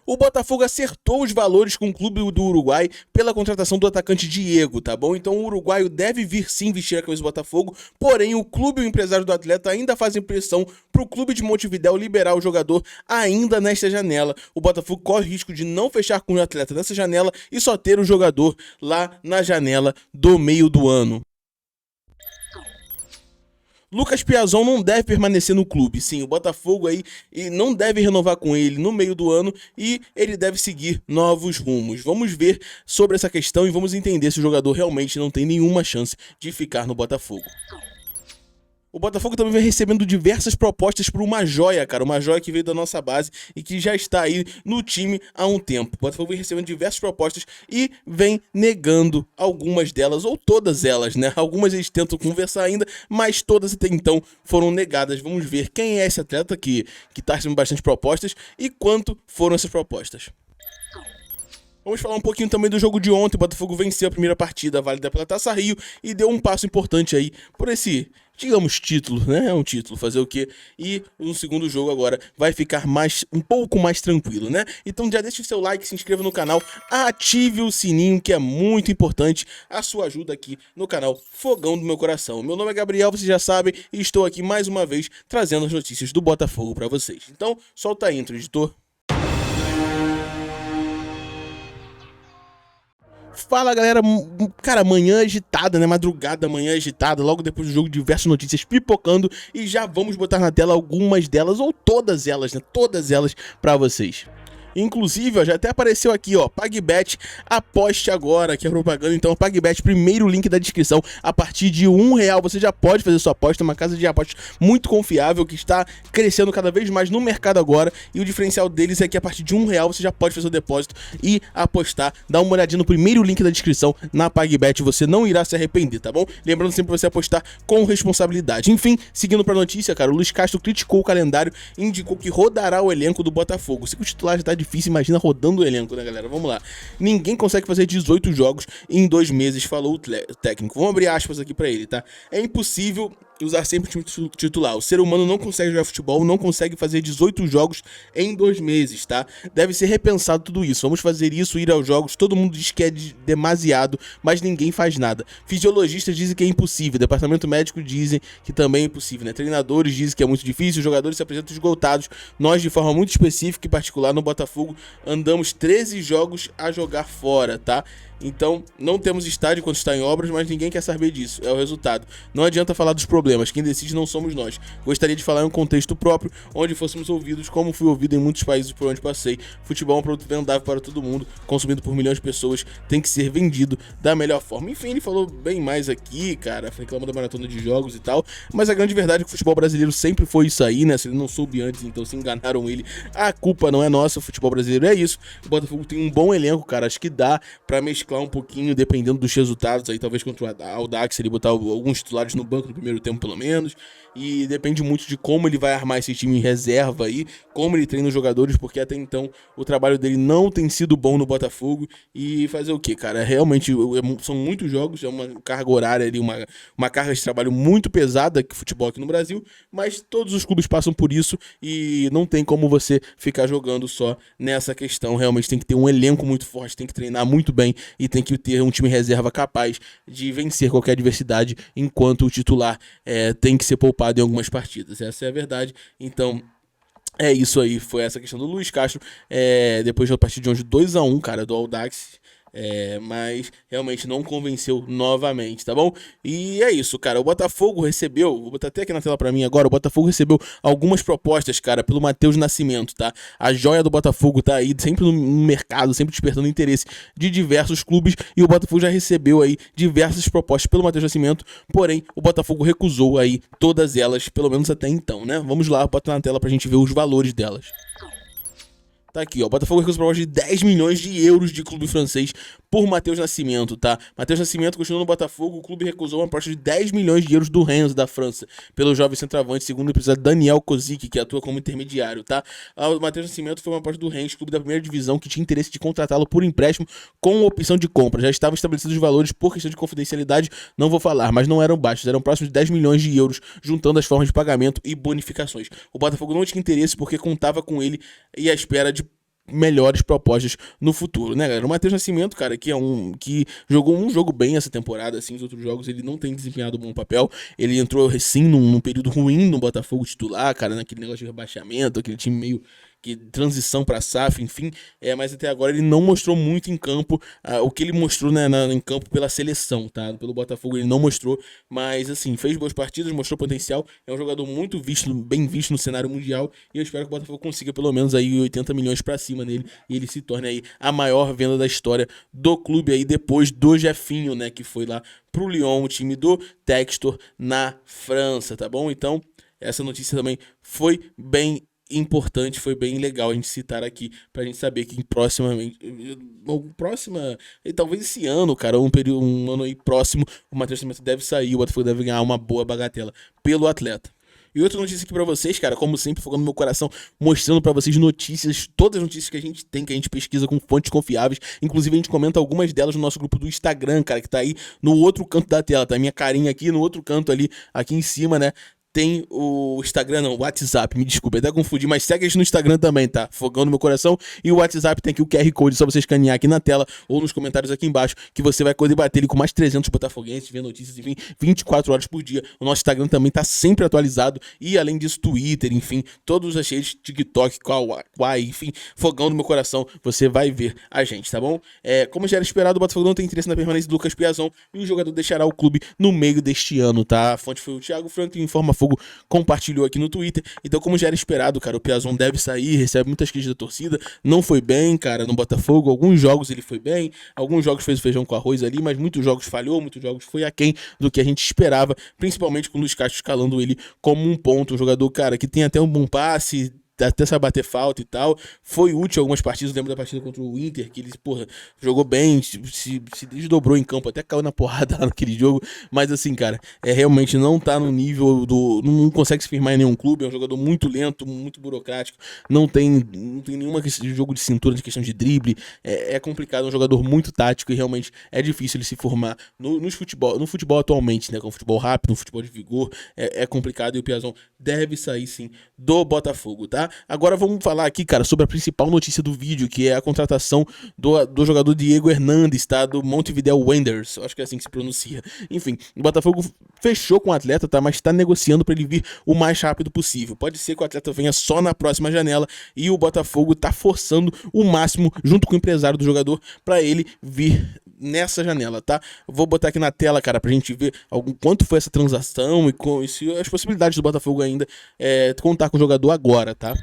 O Botafogo acertou os valores com o clube do Uruguai pela contratação do atacante Diego, tá bom? Então o uruguaio deve vir sim vestir a camisa do Botafogo, porém o clube e o empresário do atleta ainda fazem pressão pro clube de Montevidéu liberar o jogador ainda nesta janela. O Botafogo corre risco de não fechar com o atleta nessa janela e só ter o jogador lá na janela do meio do ano. Lucas Piazon não deve permanecer no clube, sim, o Botafogo aí não deve renovar com ele no meio do ano e ele deve seguir novos rumos. Vamos ver sobre essa questão e vamos entender se o jogador realmente não tem nenhuma chance de ficar no Botafogo. O Botafogo também vem recebendo diversas propostas por uma joia, cara. Uma joia que veio da nossa base e que já está aí no time há um tempo. O Botafogo vem recebendo diversas propostas e vem negando algumas delas, ou todas elas, né? Algumas eles tentam conversar ainda, mas todas até então foram negadas. Vamos ver quem é esse atleta que está recebendo bastante propostas e quanto foram essas propostas. Vamos falar um pouquinho também do jogo de ontem. O Botafogo venceu a primeira partida válida pela Taça Rio e deu um passo importante aí por esse, digamos, título, né? É um título, fazer o quê? E no segundo jogo agora vai ficar um pouco mais tranquilo, né? Então já deixa o seu like, se inscreva no canal, ative o sininho, que é muito importante a sua ajuda aqui no canal Fogão do Meu Coração. Meu nome é Gabriel, vocês já sabem, e estou aqui mais uma vez trazendo as notícias do Botafogo para vocês. Então, solta a intro, editor. Fala galera, cara, manhã agitada, né, madrugada, manhã agitada, logo depois do jogo diversas notícias pipocando e já vamos botar na tela algumas delas, ou todas elas, né, todas elas pra vocês. Inclusive, ó, já até apareceu aqui, ó, PagBet, aposte agora, que é propaganda. Então, PagBet, primeiro link da descrição. A partir de R$1 você já pode fazer sua aposta. Uma casa de apostas muito confiável, que está crescendo cada vez mais no mercado agora. E o diferencial deles é que a partir de R$1 você já pode fazer o depósito e apostar. Dá uma olhadinha no primeiro link da descrição na PagBet, você não irá se arrepender, tá bom? Lembrando sempre você apostar com responsabilidade. Enfim, seguindo pra notícia, cara, o Luiz Castro criticou o calendário e indicou que rodará o elenco do Botafogo. Se o titular já tá difícil, imagina rodando o elenco, né, galera? Vamos lá. Ninguém consegue fazer 18 jogos em 2 meses, falou o técnico. Vamos abrir aspas aqui pra ele, tá? É impossível usar sempre o time titular. O ser humano não consegue jogar futebol, não consegue fazer 18 jogos em 2 meses, tá? Deve ser repensado tudo isso. Vamos fazer isso, ir aos jogos. Todo mundo diz que é demasiado, mas ninguém faz nada. Fisiologistas dizem que é impossível. Departamento médico dizem que também é impossível, né? Treinadores dizem que é muito difícil. Os jogadores se apresentam esgotados. Nós, de forma muito específica e particular, no Botafogo, andamos 13 jogos a jogar fora, tá? Então, não temos estádio quando está em obras, mas ninguém quer saber disso, é o resultado. Não adianta falar dos problemas, quem decide não somos nós. Gostaria de falar em um contexto próprio, onde fôssemos ouvidos, como fui ouvido em muitos países por onde passei. Futebol é um produto vendável para todo mundo, consumido por milhões de pessoas, tem que ser vendido da melhor forma. Enfim, ele falou bem mais aqui, cara, reclamando da maratona de jogos e tal, mas a grande verdade é que o futebol brasileiro sempre foi isso aí, né? Se ele não soube antes, então se enganaram ele, a culpa não é nossa, o futebol brasileiro é isso. O Botafogo tem um bom elenco, cara, acho que dá pra mesclar um pouquinho, dependendo dos resultados, aí talvez contra o Audax ele botar alguns titulares no banco no primeiro tempo pelo menos, e depende muito de como ele vai armar esse time em reserva aí, como ele treina os jogadores, porque até então o trabalho dele não tem sido bom no Botafogo. E fazer o que, cara? Realmente são muitos jogos, é uma carga horária ali, uma carga de trabalho muito pesada que futebol aqui no Brasil, mas todos os clubes passam por isso e não tem como você ficar jogando só nessa questão. Realmente tem que ter um elenco muito forte, tem que treinar muito bem e tem que ter um time reserva capaz de vencer qualquer adversidade, enquanto o titular tem que ser poupado em algumas partidas. Essa é a verdade. Então, é isso aí. Foi essa questão do Luiz Castro. Depois da partida de hoje, 2-1, cara, do Audax. Mas realmente não convenceu novamente, tá bom? E é isso, cara. O Botafogo recebeu, vou botar até aqui na tela pra mim agora, o Botafogo recebeu algumas propostas, cara, pelo Matheus Nascimento, tá? A joia do Botafogo tá aí sempre no mercado, sempre despertando interesse de diversos clubes, e o Botafogo já recebeu aí diversas propostas pelo Matheus Nascimento, porém o Botafogo recusou aí todas elas, pelo menos até então, né? Vamos lá, bota na tela pra gente ver os valores delas. Tá aqui, ó, o Botafogo recusou proposta de 10 milhões de euros de clube francês por Matheus Nascimento, tá? Matheus Nascimento continua no Botafogo, o clube recusou uma proposta de 10 milhões de euros do Rennes, da França, pelo jovem centroavante, segundo o empresário Daniel Kozik, que atua como intermediário, tá? O Matheus Nascimento foi uma proposta do Rennes, clube da primeira divisão, que tinha interesse de contratá-lo por empréstimo com opção de compra. Já estavam estabelecidos os valores por questão de confidencialidade, não vou falar, mas não eram baixos, eram próximos de 10 milhões de euros, juntando as formas de pagamento e bonificações. O Botafogo não tinha interesse porque contava com ele e à espera de melhores propostas no futuro, né, galera? O Matheus Nascimento, cara, que jogou um jogo bem essa temporada, assim, os outros jogos ele não tem desempenhado um bom papel. Ele entrou, sim, num período ruim no Botafogo titular, cara, naquele negócio de rebaixamento, aquele time meio que transição para SAF, enfim, mas até agora ele não mostrou muito em campo o que ele mostrou, né, em campo pela seleção, tá? Pelo Botafogo ele não mostrou, mas assim, fez boas partidas, mostrou potencial, é um jogador muito visto, bem visto no cenário mundial, e eu espero que o Botafogo consiga pelo menos aí 80 milhões para cima nele, e ele se torne aí a maior venda da história do clube aí, depois do Jefinho, né, que foi lá pro Lyon, o time do Textor na França, tá bom? Então, essa notícia também foi bem importante, foi bem legal a gente citar aqui, pra gente saber que talvez esse ano, cara, um ano aí próximo, o Matheus Nascimento deve sair, o Botafogo deve ganhar uma boa bagatela pelo atleta. E outra notícia aqui pra vocês, cara, como sempre, focando no meu coração, mostrando pra vocês notícias, todas as notícias que a gente tem, que a gente pesquisa com fontes confiáveis. Inclusive, a gente comenta algumas delas no nosso grupo do Instagram, cara, que tá aí no outro canto da tela, tá? Minha carinha aqui no outro canto ali, aqui em cima, né? Tem o Instagram, não, o WhatsApp, me desculpa, até confundi, mas segue a gente no Instagram também, tá? Fogão no meu coração. E o WhatsApp tem aqui o QR Code, só você escanear aqui na tela ou nos comentários aqui embaixo, que você vai poder bater ele com mais 300 botafoguenses, ver notícias, enfim, 24 horas por dia. O nosso Instagram também tá sempre atualizado. E além disso, Twitter, enfim, todas as redes, TikTok, Kawaii, enfim, Fogão no meu coração, você vai ver a gente, tá bom? Como já era esperado, o Botafogo não tem interesse na permanência do Lucas Piazon e o jogador deixará o clube no meio deste ano, tá? A fonte foi o Thiago Franklin, informa Botafogo compartilhou aqui no Twitter. Então, como já era esperado, cara, o Piazon deve sair, recebe muitas críticas da torcida, não foi bem, cara, no Botafogo. Alguns jogos ele foi bem, alguns jogos fez o feijão com arroz ali, mas muitos jogos falhou, muitos jogos foi aquém do que a gente esperava, principalmente com o Luiz Castro escalando ele como um ponto, um jogador, cara, que tem até um bom passe, até sabe bater falta e tal, foi útil em algumas partidas. Eu lembro da partida contra o Inter, que ele, porra, jogou bem, se desdobrou em campo, até caiu na porrada lá naquele jogo, mas assim, cara, realmente não tá no nível não consegue se firmar em nenhum clube, é um jogador muito lento, muito burocrático, não tem nenhuma questão de jogo de cintura, de questão de drible, é complicado, é um jogador muito tático e realmente é difícil ele se formar no futebol atualmente, né, com futebol rápido, no futebol de vigor, é complicado, e o Piazon deve sair sim do Botafogo, tá? Agora vamos falar aqui, cara, sobre a principal notícia do vídeo, que é a contratação do jogador Diego Hernandes, tá? Do Montevideo Wanderers, acho que é assim que se pronuncia. Enfim, o Botafogo fechou com o atleta, tá? Mas tá negociando para ele vir o mais rápido possível. Pode ser que o atleta venha só na próxima janela e o Botafogo tá forçando o máximo, junto com o empresário do jogador, para ele vir nessa janela, tá? Vou botar aqui na tela, cara, pra gente ver quanto foi essa transação e as possibilidades do Botafogo ainda contar com o jogador agora, tá?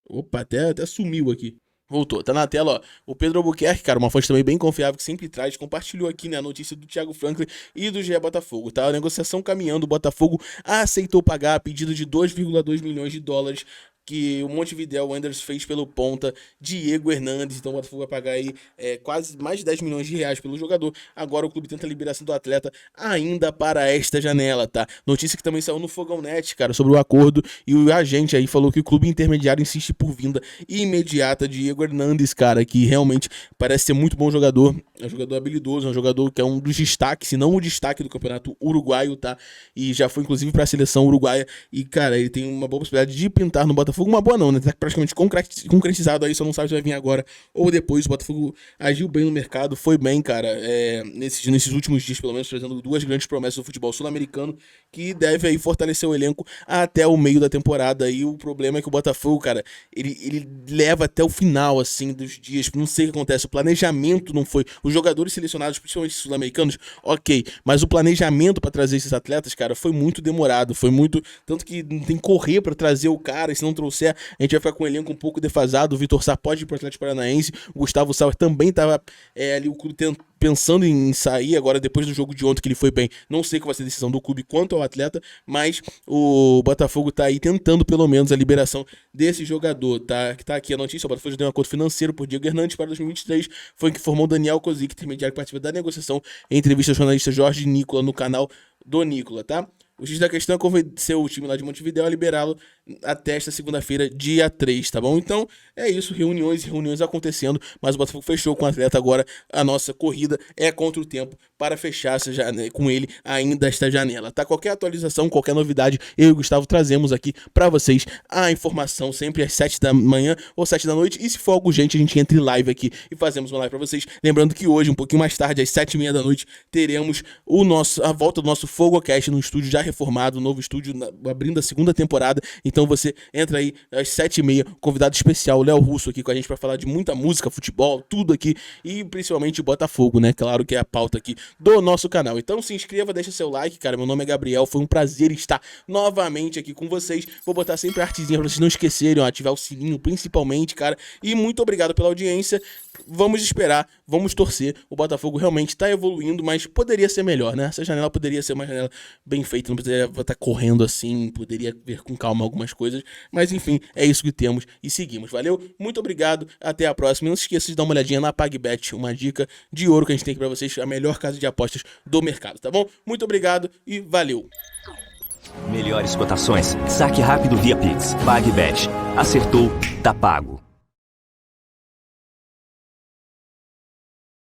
Opa, até sumiu aqui. Voltou, tá na tela, ó. O Pedro Albuquerque, cara, uma fonte também bem confiável que sempre traz, compartilhou aqui, né, a notícia do Thiago Franklin e do GE Botafogo, tá? A negociação caminhando, o Botafogo aceitou pagar a pedido de 2,2 milhões de dólares que o Montevideo Wanderers fez pelo ponta Diego Hernandes. Então o Botafogo vai pagar aí quase mais de 10 milhões de reais pelo jogador. Agora o clube tenta a liberação do atleta ainda para esta janela, tá? Notícia que também saiu no Fogão Net, cara, sobre o acordo, e o agente aí falou que o clube intermediário insiste por vinda imediata de Diego Hernandes, cara, que realmente parece ser muito bom jogador, é um jogador habilidoso, é um jogador que é um dos destaques, se não o destaque do campeonato uruguaio, tá? E já foi inclusive para a seleção uruguaia e, cara, ele tem uma boa possibilidade de pintar no Botafogo. Uma boa não, né? Tá praticamente concretizado aí, só não sabe se vai vir agora ou depois. O Botafogo agiu bem no mercado, foi bem, cara, nesses últimos dias, pelo menos, trazendo duas grandes promessas do futebol sul-americano, que deve aí fortalecer o elenco até o meio da temporada. E o problema é que o Botafogo, cara, ele leva até o final, assim, dos dias, não sei o que acontece, o planejamento não foi, os jogadores selecionados, principalmente sul-americanos, ok, mas o planejamento pra trazer esses atletas, cara, foi muito demorado, foi muito, tanto que não tem que correr pra trazer o cara, e se não trouxer, a gente vai ficar com o elenco um pouco defasado. O Vitor Sá pode ir pro Atlético Paranaense, o Gustavo Sauer também tava ali, o clube pensando em sair agora depois do jogo de ontem, que ele foi bem. Não sei qual vai ser a decisão do clube quanto ao atleta, mas o Botafogo tá aí tentando pelo menos a liberação desse jogador, tá? Que tá aqui a notícia: o Botafogo já deu um acordo financeiro por Diego Hernandes para 2023, foi o que informou Daniel Kozik, intermediário que participa da negociação, em entrevista ao jornalista Jorge Nicola no canal do Nicola, tá? O X da questão é convencer o time lá de Montevidéu a liberá-lo até esta segunda-feira, dia 3, tá bom? Então, é isso, reuniões acontecendo, mas o Botafogo fechou com o atleta agora. A nossa corrida é contra o tempo para fechar com ele ainda esta janela, tá? Qualquer atualização, qualquer novidade, eu e o Gustavo trazemos aqui para vocês a informação sempre às 7 da manhã ou 7 da noite, e se for algo urgente, a gente entra em live aqui e fazemos uma live para vocês. Lembrando que hoje, um pouquinho mais tarde, às 7h30 da noite, teremos a volta do nosso FogoCast no estúdio já reformado, novo estúdio abrindo a segunda temporada. Então você entra aí às 7h30, convidado especial, o Léo Russo aqui com a gente para falar de muita música, futebol, tudo aqui, e principalmente Botafogo, né? Claro que é a pauta aqui do nosso canal. Então se inscreva, deixa seu like, cara. Meu nome é Gabriel, foi um prazer estar novamente aqui com vocês. Vou botar sempre a artezinha pra vocês não esquecerem, ó, ativar o sininho principalmente, cara. E muito obrigado pela audiência. Vamos esperar, vamos torcer. O Botafogo realmente tá evoluindo, mas poderia ser melhor, né? Essa janela poderia ser uma janela bem feita, não precisaria estar correndo assim, poderia ver com calma algumas coisas. Mas enfim, é isso que temos e seguimos. Valeu? Muito obrigado, até a próxima. E não se esqueça de dar uma olhadinha na PagBet, uma dica de ouro que a gente tem aqui pra vocês, a melhor casa de apostas do mercado, tá bom? Muito obrigado e valeu! Melhores cotações, saque rápido via Pix. PagBet. Acertou, tá pago.